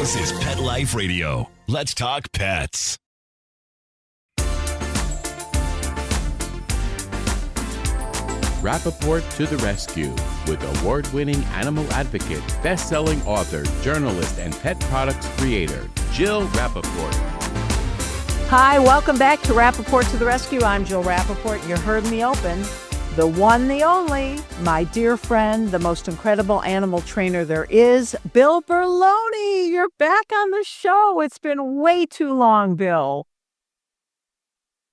This is Pet Life Radio. Let's talk pets. Rappaport to the rescue with award-winning animal advocate, best-selling author, journalist, and pet products creator, Jill Rappaport. Hi, welcome back to Rappaport to the Rescue. I'm Jill Rappaport. You heard me open. The one, the only, my dear friend, the most incredible animal trainer there is, Bill Berloni. You're back on the show. It's been way too long, Bill.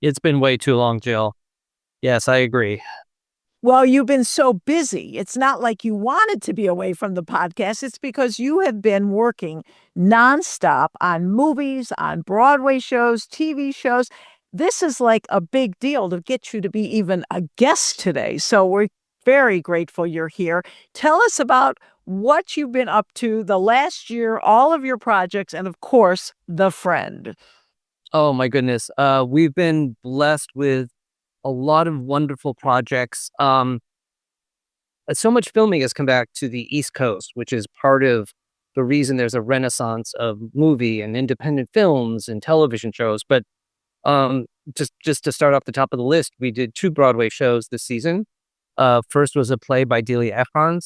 It's been way too long, Jill. Yes, I agree. Well, you've been so busy. It's not like you wanted to be away from the podcast. It's because you have been working nonstop on movies, on Broadway shows, TV shows. This is like a big deal to get you to be even a guest today. So we're very grateful you're here. Tell us about what you've been up to the last year, all of your projects, and of course, The Friend. Oh, my goodness. We've been blessed with a lot of wonderful projects. So much filming has come back to the East Coast, which is part of the reason there's a renaissance of movie and independent films and television shows. But just to start off the top of the list, we did 2 Broadway shows this season. First was a play by Delia Ephron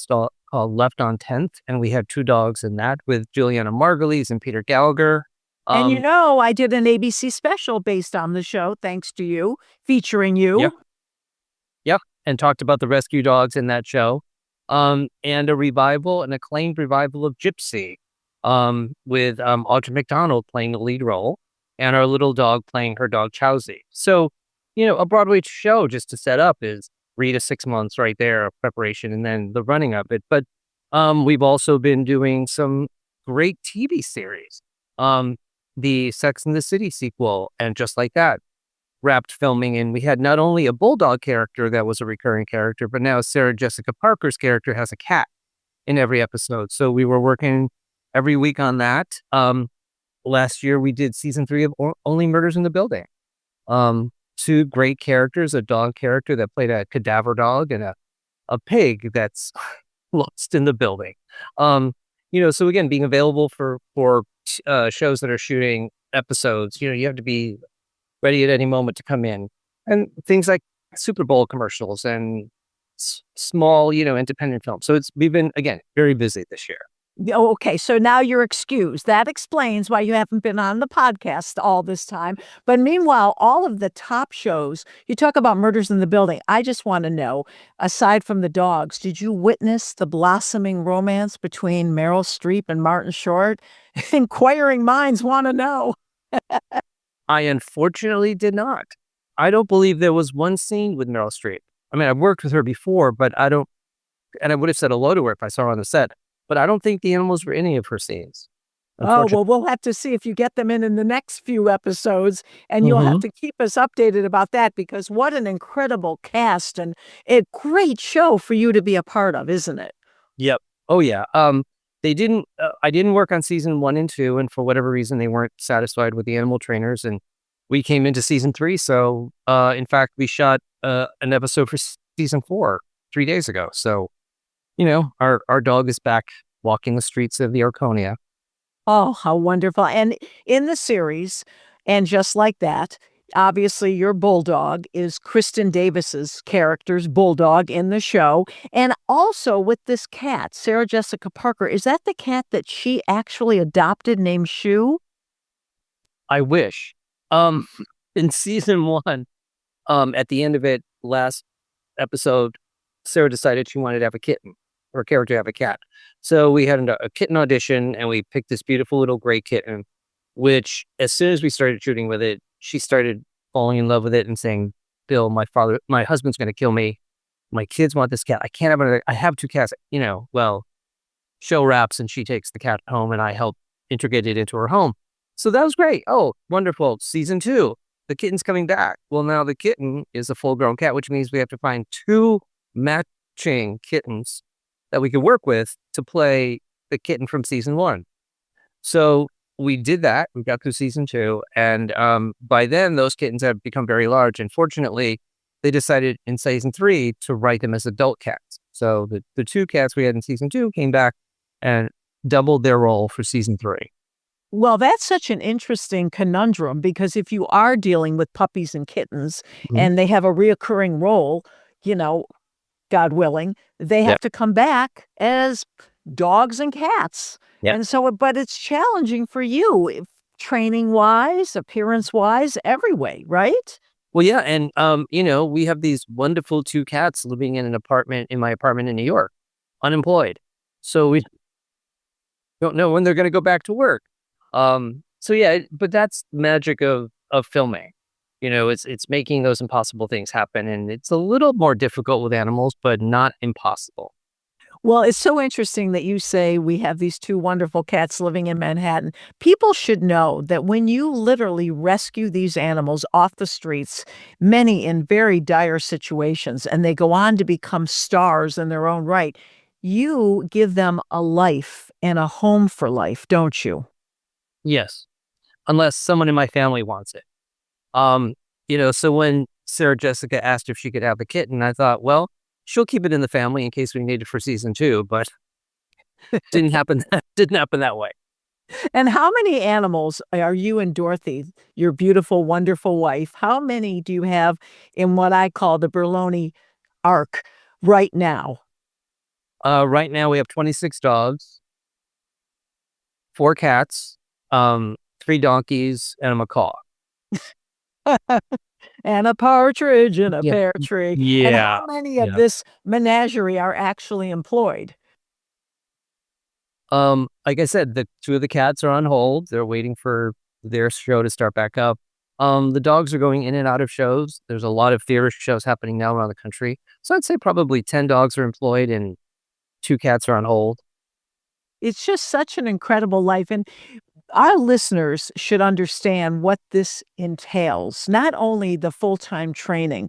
called Left on 10th, and we had 2 dogs in that with Juliana Margulies and Peter Gallagher. And I did an ABC special based on the show, thanks to you, featuring you. Yep. And talked about the rescue dogs in that show. And an acclaimed revival of Gypsy, with Audra McDonald playing the lead role and our little dog playing her dog Chowsy. So, a Broadway show, just to set up, is 3 to 6 months right there of preparation and then the running of it. But we've also been doing some great TV series. The Sex and the City sequel, and Just Like That, wrapped filming, and we had not only a bulldog character that was a recurring character, but now Sarah Jessica Parker's character has a cat in every episode. So we were working every week on that. Last year we did season 3 of Only Murders in the Building. 2 great characters, a dog character that played a cadaver dog and a pig that's lost in the building. So again, being available for shows that are shooting episodes, you have to be ready at any moment to come in, and things like Super Bowl commercials and small, independent films. So we've been, again, very busy this year. Oh, okay, so now you're excused. That explains why you haven't been on the podcast all this time. But meanwhile, all of the top shows, you talk about Murders in the Building. I just want to know, aside from the dogs, did you witness the blossoming romance between Meryl Streep and Martin Short? Inquiring minds want to know. I unfortunately did not. I don't believe there was one scene with Meryl Streep. I mean, I've worked with her before, but I would have said hello to her if I saw her on the set. But I don't think the animals were any of her scenes. Oh, well, we'll have to see if you get them in the next few episodes, and you'll have to keep us updated about that, because what an incredible cast and a great show for you to be a part of, isn't it? Yep. Oh, yeah. I didn't work on season 1 and 2, and for whatever reason, they weren't satisfied with the animal trainers, and we came into season 3. So, in fact, we shot an episode for season 4 3 days ago. So, our dog is back walking the streets of the Arconia. Oh, how wonderful. And in the series, and Just Like That, obviously your bulldog is Kristen Davis's character's bulldog in the show. And also with this cat, Sarah Jessica Parker, is that the cat that she actually adopted named Shu? I wish. In season 1, at the end of it, last episode, Sarah decided she wanted to have a kitten, or a character to have a cat. So we had a kitten audition, and we picked this beautiful little gray kitten, which as soon as we started shooting with it, she started falling in love with it and saying, Bill, my husband's going to kill me. My kids want this cat. I can't have another. I have 2 cats. Show wraps, and she takes the cat home, and I help integrate it into her home. So that was great. Oh, wonderful. Season 2, the kitten's coming back. Well, now the kitten is a full-grown cat, which means we have to find 2 matching kittens that we could work with to play the kitten from season 1. So we did that. We got through season 2. And by then, those kittens have become very large. And fortunately, they decided in season 3 to write them as adult cats. So the 2 cats we had in season 2 came back and doubled their role for season 3. Well, that's such an interesting conundrum because if you are dealing with puppies and kittens Mhm. and they have a reoccurring role, you know, God willing, they Yeah. have to come back as dogs and cats. Yeah. And so, but it's challenging for you, training wise, appearance wise, every way, right? Well, yeah, and we have these wonderful two cats living in my apartment in New York, unemployed. So we don't know when they're going to go back to work. So yeah, but that's the magic of filming. It's making those impossible things happen, and it's a little more difficult with animals, but not impossible. Well, it's so interesting that you say we have these two wonderful cats living in Manhattan. People should know that when you literally rescue these animals off the streets, many in very dire situations, and they go on to become stars in their own right, you give them a life and a home for life, don't you? Yes, unless someone in my family wants it. Um, so when Sarah Jessica asked if she could have the kitten, I thought, well, she'll keep it in the family in case we need it for season 2, but didn't happen. Didn't happen that way. And how many animals are you and Dorothy, your beautiful, wonderful wife, how many do you have in what I call the Berloni arc right now? Right now we have 26 dogs, 4 cats, 3 donkeys, and a macaw. And a partridge in a Yeah. pear tree. And Yeah. how many of Yeah. this menagerie are actually employed? Like I said, the 2 of the cats are on hold. They're waiting for their show to start back up. The dogs are going in and out of shows. There's a lot of theater shows happening now around the country. So I'd say probably 10 dogs are employed and 2 cats are on hold. It's just such an incredible life, and our listeners should understand what this entails, not only the full-time training.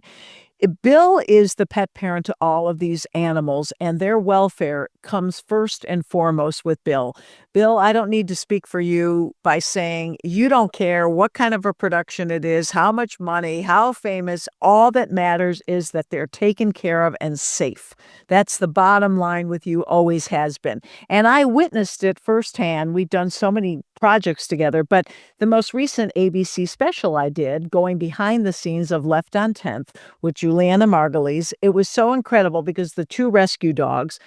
Bill is the pet parent to all of these animals, and their welfare comes first and foremost with Bill. Bill, I don't need to speak for you by saying you don't care what kind of a production it is, how much money, how famous. All that matters is that they're taken care of and safe. That's the bottom line with you, always has been. And I witnessed it firsthand. We've done so many projects together, but the most recent ABC special I did, going behind the scenes of Left on 10th with Juliana Margulies, it was so incredible because the 2 rescue dogs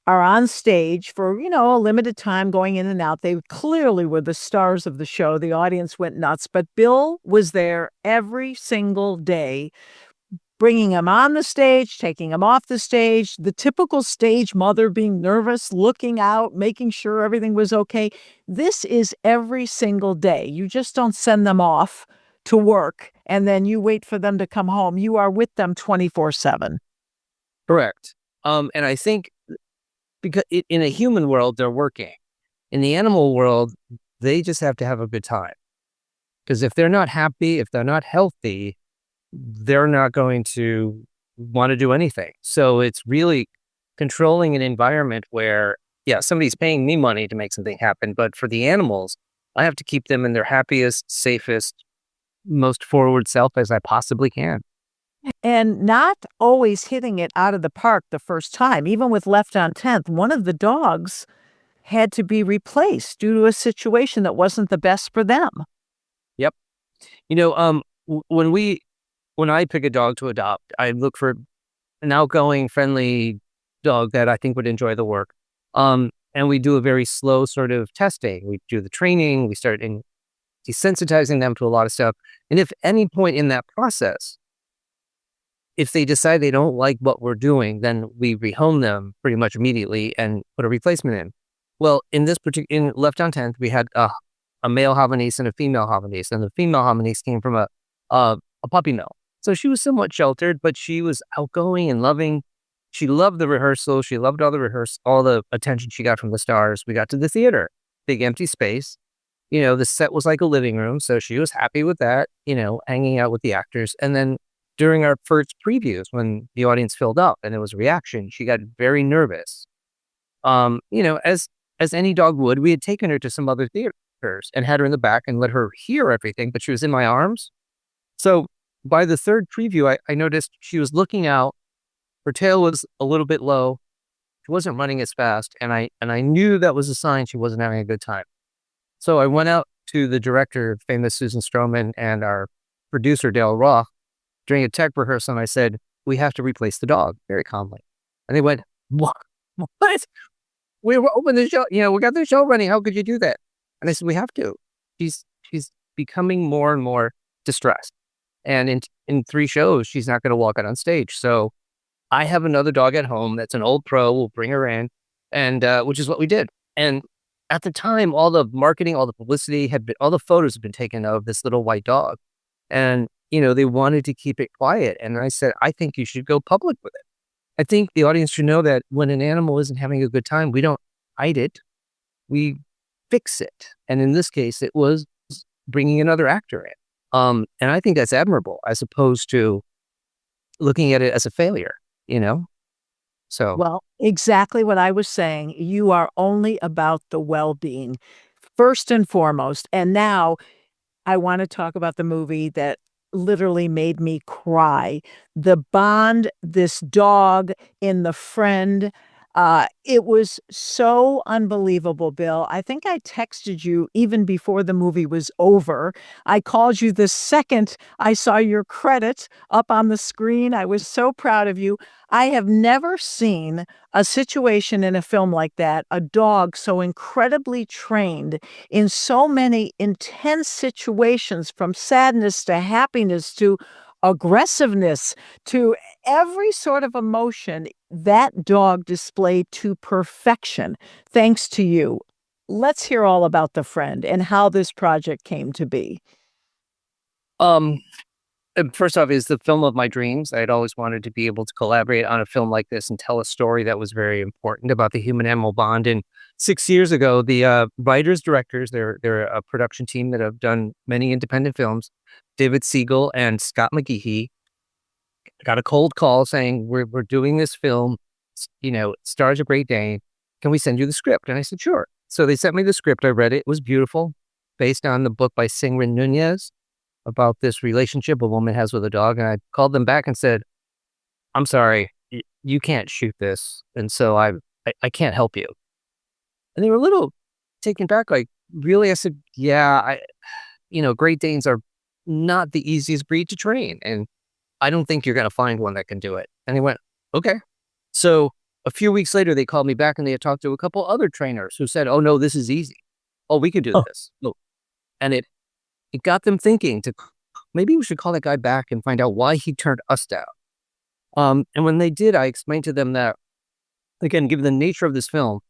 are on stage for, a limited time going in and out. They clearly were the stars of the show. The audience went nuts, but Bill was there every single day bringing him on the stage, taking him off the stage, the typical stage mother being nervous, looking out, making sure everything was okay. This is every single day. You just don't send them off to work and then you wait for them to come home. You are with them 24/7. Correct. And I think because in a human world, they're working. In the animal world, they just have to have a good time. Because if they're not happy, if they're not healthy, they're not going to want to do anything. So it's really controlling an environment where, yeah, somebody's paying me money to make something happen. But for the animals, I have to keep them in their happiest, safest, most forward self as I possibly can. And not always hitting it out of the park the first time. Even with Left on 10th, one of the dogs had to be replaced due to a situation that wasn't the best for them. Yep. When I pick a dog to adopt, I look for an outgoing, friendly dog that I think would enjoy the work. And we do a very slow sort of testing. We do the training. We start desensitizing them to a lot of stuff. And if any point in that process, if they decide they don't like what we're doing, then we rehome them pretty much immediately and put a replacement in. Well, in Left on 10th, we had a male Havanese and a female Havanese, and the female Havanese came from a puppy mill. So she was somewhat sheltered, but she was outgoing and loving. She loved the rehearsal. She loved all the attention she got from the stars. We got to the theater, big empty space. The set was like a living room, so she was happy with that, hanging out with the actors. And then during our first previews, when the audience filled up and there was a reaction, she got very nervous. As any dog would, we had taken her to some other theaters and had her in the back and let her hear everything, but she was in my arms. So by the third preview, I noticed she was looking out. Her tail was a little bit low. She wasn't running as fast, and I knew that was a sign she wasn't having a good time. So I went out to the director, famous Susan Stroman, and our producer, Dale Roth, during a tech rehearsal, and I said, we have to replace the dog, very calmly. And they went, what? What? We were open the show, we got the show running. How could you do that? And I said, we have to. She's becoming more and more distressed. And in 3 shows, she's not going to walk out on stage. So I have another dog at home that's an old pro. We'll bring her in, and which is what we did. And at the time, all the marketing, all the publicity all the photos had been taken of this little white dog. And, they wanted to keep it quiet. And I said, I think you should go public with it. I think the audience should know that when an animal isn't having a good time, we don't hide it. We fix it. And in this case, it was bringing another actor in. And I think that's admirable as opposed to looking at it as a failure, So, Well, exactly what I was saying. You are only about the well-being, first and foremost. And now I want to talk about the movie that literally made me cry. The bond, this dog in The Friend. It was so unbelievable, Bill. I think I texted you even before the movie was over. I called you the second I saw your credit up on the screen. I was so proud of you. I have never seen a situation in a film like that, a dog so incredibly trained in so many intense situations, from sadness to happiness to aggressiveness to every sort of emotion. That dog displayed to perfection, thanks to you. Let's hear all about The Friend and how this project came to be. First off, is the film of my dreams. I'd always wanted to be able to collaborate on a film like this and tell a story that was very important about the human-animal bond. And 6 years ago, the writers, directors, they're a production team that have done many independent films, David Siegel and Scott McGehee, got a cold call saying, we're doing this film, it stars a Great Dane. Can we send you the script? And I said, sure. So they sent me the script. I read it. It was beautiful, based on the book by Singrin Nunez about this relationship a woman has with a dog. And I called them back and said, I'm sorry, you can't shoot this. And so I can't help you. And they were a little taken back, like, really? I said, yeah, Great Danes are not the easiest breed to train. And I don't think you're going to find one that can do it. And they went, okay. So a few weeks later, they called me back and they had talked to a couple other trainers who said, oh, no, this is easy. Oh, we can do this. Oh. And it got them thinking maybe we should call that guy back and find out why he turned us down. And when they did, I explained to them that, again, given the nature of this film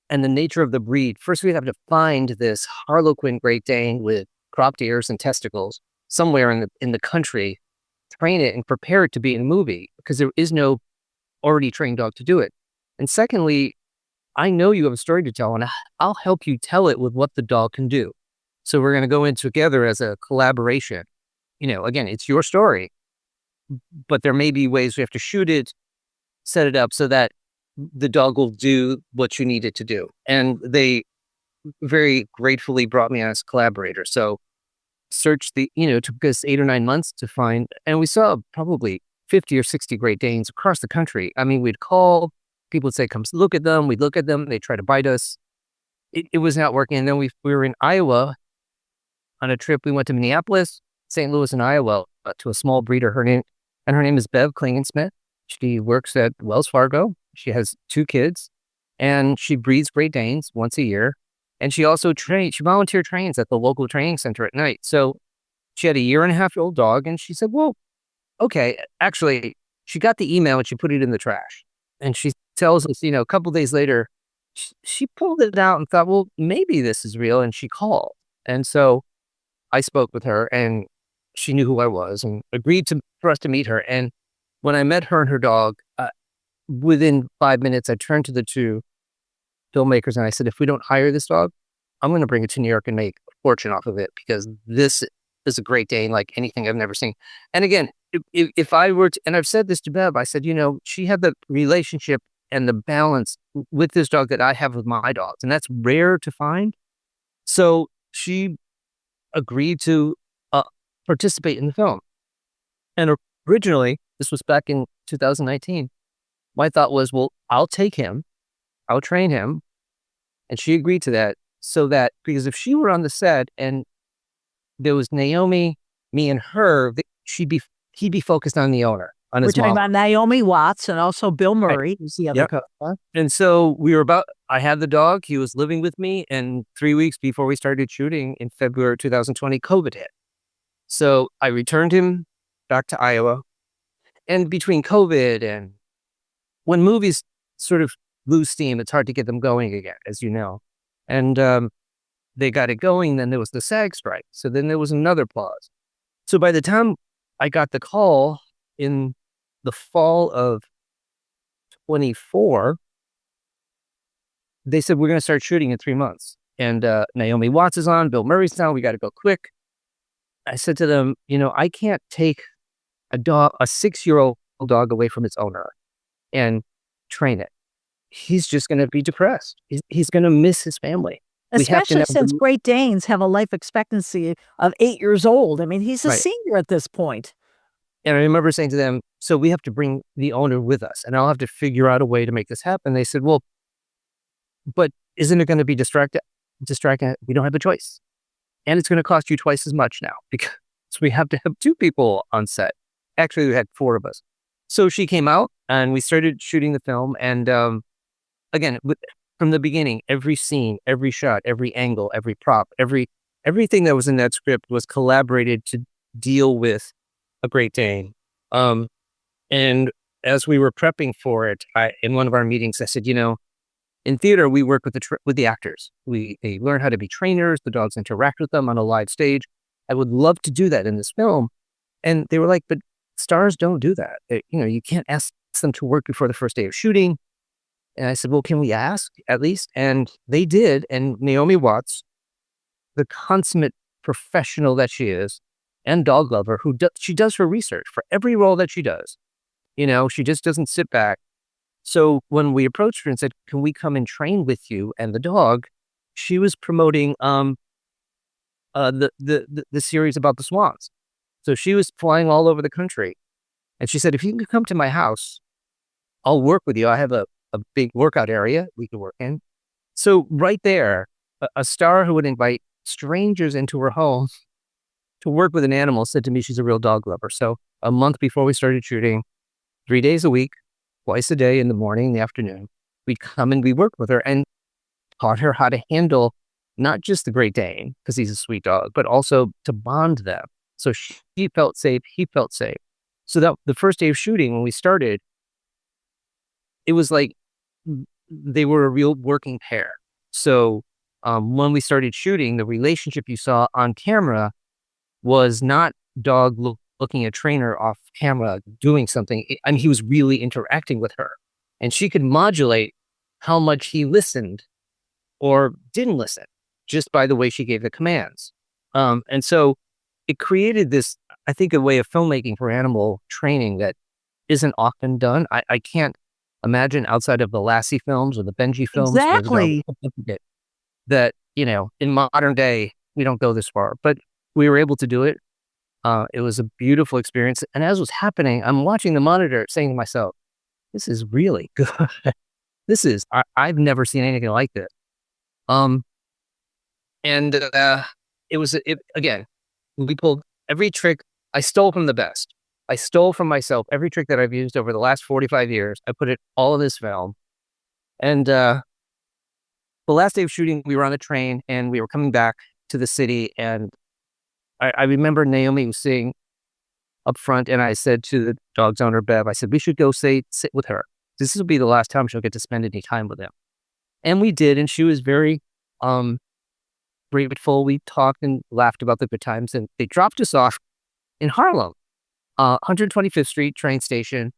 and the nature of the breed, first we'd have to find this Harlequin Great Dane with cropped ears and testicles somewhere in the country, train it and prepare it to be in a movie, because there is no already trained dog to do it. And secondly, I know you have a story to tell, and I'll help you tell it with what the dog can do. So we're going to go in together as a collaboration. Again, it's your story, but there may be ways we have to shoot it, set it up so that the dog will do what you need it to do. And they very gratefully brought me as a collaborator. So searched took us 8 or 9 months to find, and we saw probably 50 or 60 Great Danes across the country. I mean, we'd call, people would say, come look at them. We'd look at them. They'd try to bite us. It was not working. And then we were in Iowa on a trip. We went to Minneapolis, St. Louis, and Iowa to a small breeder. Her name is Bev Klingensmith. She works at Wells Fargo. She has 2 kids, and she breeds Great Danes once a year. And she also she volunteer trains at the local training center at night. So she had a 1.5-year-old dog, and she said, well, okay, actually, she got the email and she put it in the trash. And she tells us, a couple days later, she pulled it out and thought, well, maybe this is real. And she called. And so I spoke with her, and she knew who I was and agreed for us to meet her. And when I met her and her dog, within 5 minutes, I turned to the 2 filmmakers and I said, if we don't hire this dog, I'm going to bring it to New York and make a fortune off of it, because this is a Great Dane like anything I've never seen. And again, if I were to, and I've said this to Bev, I said, she had the relationship and the balance with this dog that I have with my dogs, and that's rare to find. So she agreed to participate in the film. And originally, this was back in 2019, my thought was, well, I'll take him, I'll train him. And she agreed to that. so that, because if she were on the set and there was Naomi, me and her, he'd be focused on the owner, on We're his talking mom. about Naomi Watts and also Bill Right. Murray, who's the other Yep. co-star. And so I had the dog, he was living with me, and 3 weeks before we started shooting in February 2020, COVID hit. So I returned him back to Iowa. And between COVID and when movies sort of lose steam, it's hard to get them going again, as you know. And they got it going, then there was the SAG strike. So then there was another pause. So by the time I got the call in the fall of 24, they said, we're going to start shooting in 3 months. And Naomi Watts is on, Bill Murray's on, we got to go quick. I said to them, I can't take a 6-year-old dog away from its owner and train it. He's just going to be depressed. He's going to miss his family. Especially since Great Danes have a life expectancy of 8 years old. I mean, he's a senior at this point. And I remember saying to them, so we have to bring the owner with us, and I'll have to figure out a way to make this happen. They said, well, but isn't it going to be distracting? We don't have a choice. And it's going to cost you twice as much now because we have to have 2 people on set. Actually, we had 4 of us. So she came out and we started shooting the film. And again, from the beginning, every scene, every shot, every angle, every prop, everything that was in that script was collaborated to deal with a Great Dane. And as we were prepping for it, in one of our meetings, I said, in theater, we work with the actors. They learn how to be trainers. The dogs interact with them on a live stage. I would love to do that in this film. And they were like, but stars don't do that. You can't ask them to work before the first day of shooting. And I said, well, can we ask at least? And they did. And Naomi Watts, the consummate professional that she is, and dog lover, she does her research for every role that she does. She just doesn't sit back. So when we approached her and said, can we come and train with you and the dog, she was promoting the series about the swans. So she was flying all over the country. And she said, if you can come to my house, I'll work with you. I have a big workout area we can work in. So right there, a star who would invite strangers into her home to work with an animal said to me she's a real dog lover. So a month before we started shooting, 3 days a week, twice a day in the morning, in the afternoon, we'd come and we worked with her and taught her how to handle not just the Great Dane, because he's a sweet dog, but also to bond them. So she felt safe, he felt safe. So that the first day of shooting, when we started, it was like they were a real working pair. So when we started shooting, the relationship you saw on camera was not dog looking at trainer off camera doing something. I mean, he was really interacting with her, and she could modulate how much he listened or didn't listen just by the way she gave the commands. And so it created this, I think, a way of filmmaking for animal training that isn't often done. I can't imagine outside of the Lassie films or the Benji films. Exactly. That, in modern day, we don't go this far, but we were able to do it. It was a beautiful experience. And as was happening, I'm watching the monitor saying to myself, this is really good. I've never seen anything like this. Again, we pulled every trick. I stole from the best. I stole from myself every trick that I've used over the last 45 years. I put it all in this film. And the last day of shooting, we were on a train and we were coming back to the city. And I remember Naomi was sitting up front, and I said to the dog's owner, Bev, I said, we should go sit with her. This will be the last time she'll get to spend any time with him. And we did, and she was very grateful. We talked and laughed about the good times, and they dropped us off in Harlem, 125th Street train station,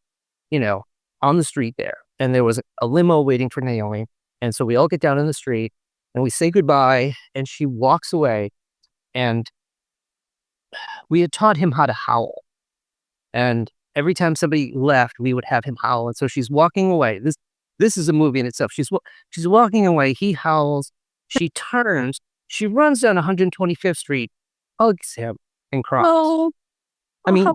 on the street there. And there was a limo waiting for Naomi. And so we all get down in the street, and we say goodbye, and she walks away, and we had taught him how to howl. And every time somebody left, we would have him howl. And so she's walking away. This is a movie in itself. She's walking away. He howls. She turns. She runs down 125th Street, hugs him, and cries. Oh. I mean,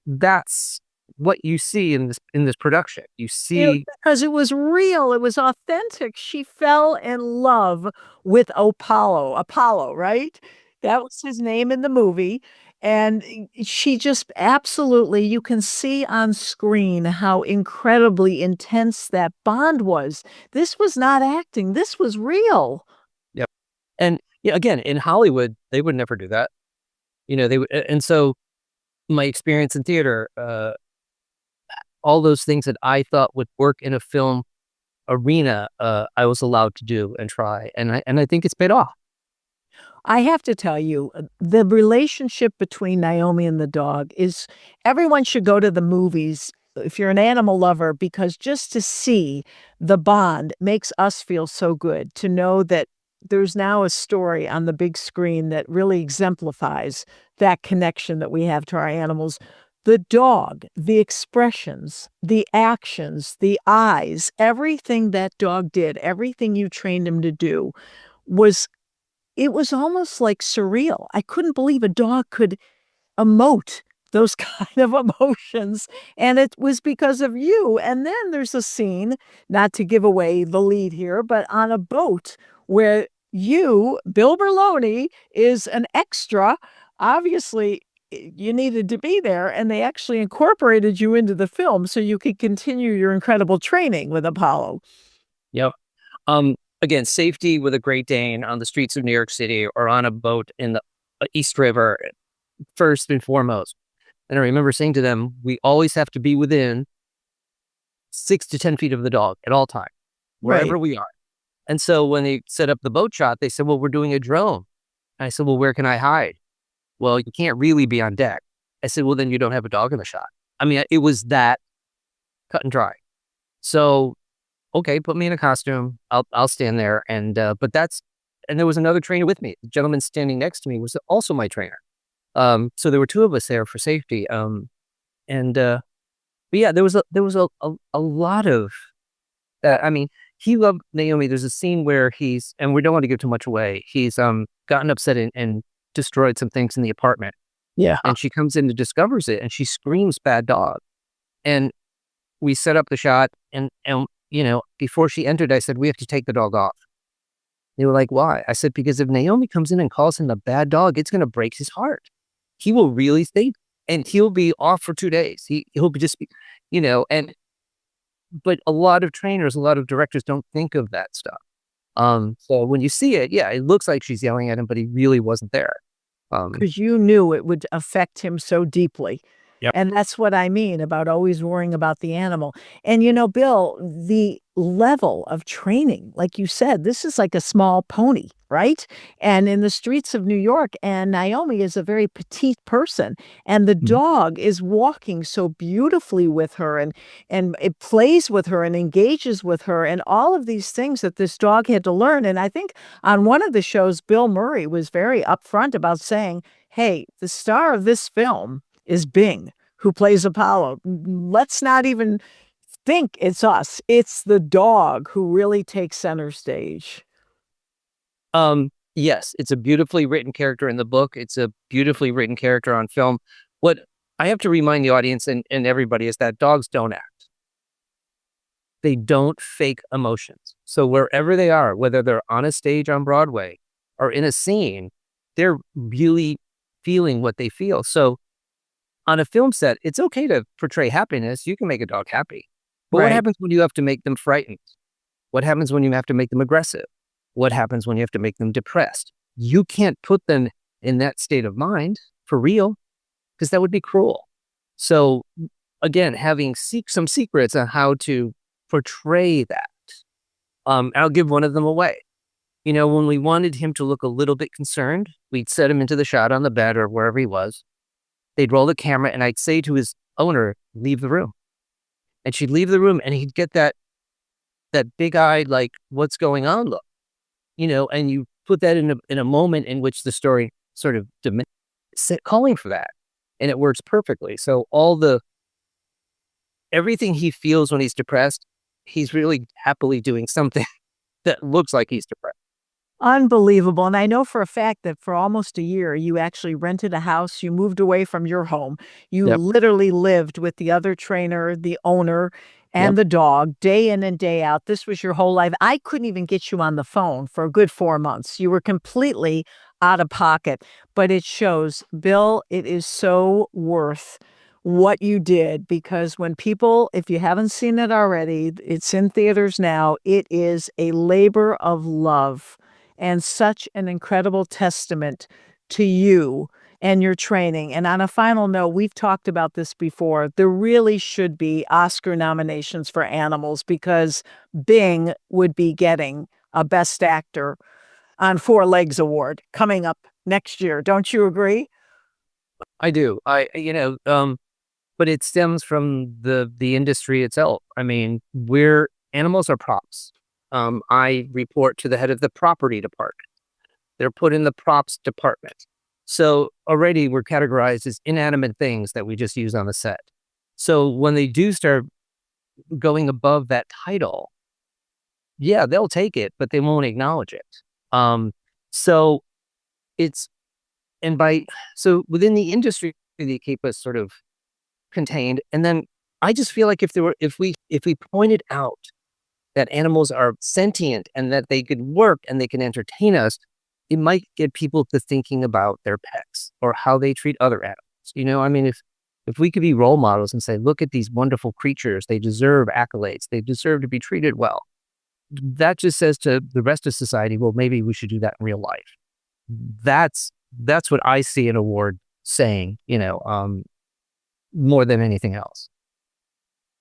that's what you see in this production. You see, because it was real, it was authentic. She fell in love with Apollo, right? That was his name in the movie. And she just absolutely, you can see on screen how incredibly intense that bond was. This was not acting, this was real. yep. And yeah, again, in Hollywood, they would never do that. They would, and so my experience in theater, all those things that I thought would work in a film arena, I was allowed to do and try, and I think it's paid off. I have to tell you, the relationship between Naomi and the dog is everyone should go to the movies if you're an animal lover, because just to see the bond makes us feel so good to know that there's now a story on the big screen that really exemplifies that connection that we have to our animals. The dog, the expressions, the actions, the eyes, everything that dog did, everything you trained him to do was it was almost like surreal. I couldn't believe a dog could emote those kind of emotions, and it was because of you. And then there's a scene, not to give away the lead here, but on a boat where you, Bill Berloni, is an extra. Obviously, you needed to be there, and they actually incorporated you into the film so you could continue your incredible training with Apollo. Yep. Again, safety with a Great Dane on the streets of New York City or on a boat in the East River, first and foremost. And I remember saying to them, we always have to be within 6 to 10 feet of the dog at all times, wherever we are. And so when they set up the boat shot, they said, well, we're doing a drone. And I said, well, where can I hide? Well, you can't really be on deck. I said, well, then you don't have a dog in the shot. I mean, it was that cut and dry. So, okay, put me in a costume. I'll stand there. And there was another trainer with me. The gentleman standing next to me was also my trainer. So there were two of us there for safety. But yeah, there was a lot of, I mean, he loved Naomi. There's a scene where and we don't want to give too much away. He's gotten upset and destroyed some things in the apartment. Yeah. And she comes in and discovers it, and she screams, "Bad dog." And we set up the shot, and before she entered, I said, we have to take the dog off. They were like, why? I said, because if Naomi comes in and calls him a bad dog, it's going to break his heart. He will really think, and he'll be off for 2 days. He'll be just, but a lot of trainers, a lot of directors don't think of that stuff. So when you see it, yeah, it looks like she's yelling at him, but he really wasn't there. Because you knew it would affect him so deeply. Yep. And that's what I mean about always worrying about the animal. And, Bill, the level of training, like you said, this is like a small pony, right? And in the streets of New York, and Naomi is a very petite person, and the dog is walking so beautifully with her, and it plays with her and engages with her, and all of these things that this dog had to learn. And I think on one of the shows, Bill Murray was very upfront about saying, hey, the star of this film is Bing, who plays Apollo. Let's not even think it's us. It's the dog who really takes center stage. Yes, it's a beautifully written character in the book. It's a beautifully written character on film. What I have to remind the audience and everybody is that dogs don't act. They don't fake emotions. So wherever they are, whether they're on a stage on Broadway or in a scene, they're really feeling what they feel. So on a film set, it's okay to portray happiness. You can make a dog happy. But what happens when you have to make them frightened? What happens when you have to make them aggressive? What happens when you have to make them depressed? You can't put them in that state of mind for real, because that would be cruel. So again, having some secrets on how to portray that. I'll give one of them away. When we wanted him to look a little bit concerned, we'd set him into the shot on the bed or wherever he was. They'd roll the camera, and I'd say to his owner, leave the room. And she'd leave the room, and he'd get that big-eyed, like, what's going on look. And you put that in a moment in which the story sort of calling for that. And it works perfectly. So everything he feels when he's depressed, he's really happily doing something that looks like he's depressed. Unbelievable. And I know for a fact that for almost a year, you actually rented a house. You moved away from your home. You Yep. literally lived with the other trainer, the owner, Yep. and the dog day in and day out. This was your whole life. I couldn't even get you on the phone for a good 4 months. You were completely out of pocket, but it shows, Bill, it is so worth what you did, because when people, if you haven't seen it already, it's in theaters now. It is a labor of love and such an incredible testament to you and your training. And on a final note, we've talked about this before. There really should be Oscar nominations for animals, because Bing would be getting a Best Actor on Four Legs award coming up next year. Don't you agree? I do. But it stems from the industry itself. I mean, animals are props. I report to the head of the property department. They're put in the props department. So already we're categorized as inanimate things that we just use on the set. So when they do start going above that title, yeah, they'll take it, but they won't acknowledge it. So within the industry, they keep us sort of contained. And then I just feel like if we pointed out that animals are sentient and that they could work and they can entertain us, it might get people to thinking about their pets or how they treat other animals. I mean, if we could be role models and say, look at these wonderful creatures, they deserve accolades, they deserve to be treated well. That just says to the rest of society, well, maybe we should do that in real life. That's what I see an award saying, more than anything else.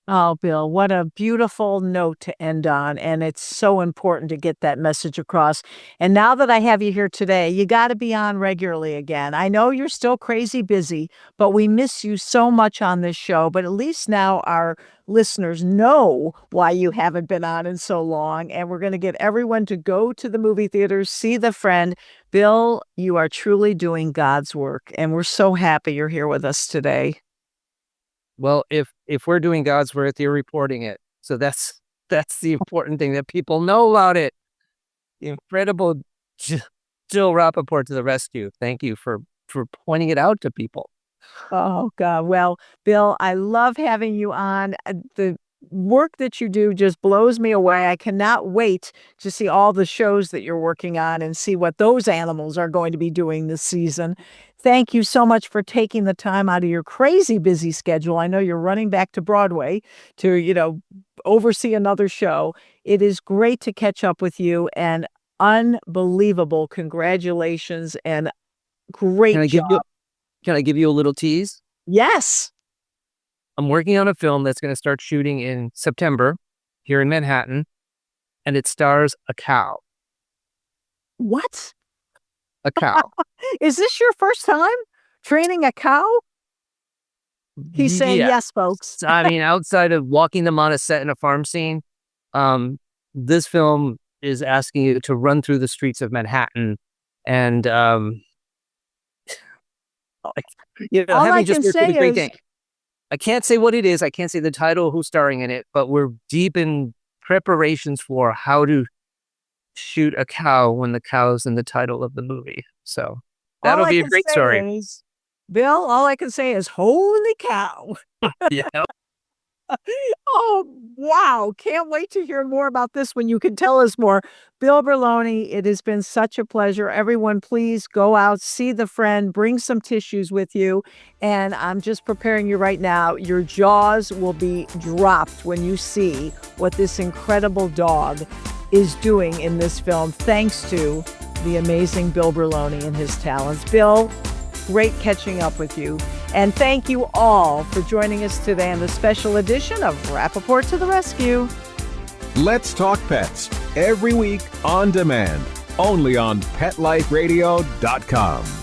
Oh, Bill, what a beautiful note to end on. And it's so important to get that message across. And now that I have you here today, you got to be on regularly again. I know you're still crazy busy, but we miss you so much on this show. But at least now our listeners know why you haven't been on in so long. And we're going to get everyone to go to the movie theaters, see The Friend. Bill, you are truly doing God's work. And we're so happy you're here with us today. Well, if we're doing God's work, you're reporting it. So that's the important thing, that people know about it. The incredible Jill Rappaport to the rescue. Thank you for pointing it out to people. Oh, God. Well, Bill, I love having you on. The work that you do just blows me away. I cannot wait to see all the shows that you're working on and see what those animals are going to be doing this season. Thank you so much for taking the time out of your crazy busy schedule. I know you're running back to Broadway to, oversee another show. It is great to catch up with you, and unbelievable congratulations and great job. Can I give you a little tease? Yes. I'm working on a film that's going to start shooting in September here in Manhattan, and it stars a cow. What? A cow. Is this your first time training a cow? He's saying yes, folks. I mean, outside of walking them on a set in a farm scene, this film is asking you to run through the streets of Manhattan and, All I can say is, I can't say what it is. I can't say the title, who's starring in it, but we're deep in preparations for how to shoot a cow when the cow's in the title of the movie. So that'll be a great story. Bill, all I can say is, holy cow. Yeah. Oh, wow. Can't wait to hear more about this when you can tell us more. Bill Berloni, it has been such a pleasure. Everyone, please go out, see The Friend, bring some tissues with you. And I'm just preparing you right now. Your jaws will be dropped when you see what this incredible dog is doing in this film, thanks to the amazing Bill Berloni and his talents. Bill, great catching up with you. And thank you all for joining us today on the special edition of Rappaport to the Rescue. Let's Talk Pets, every week on demand, only on PetLifeRadio.com.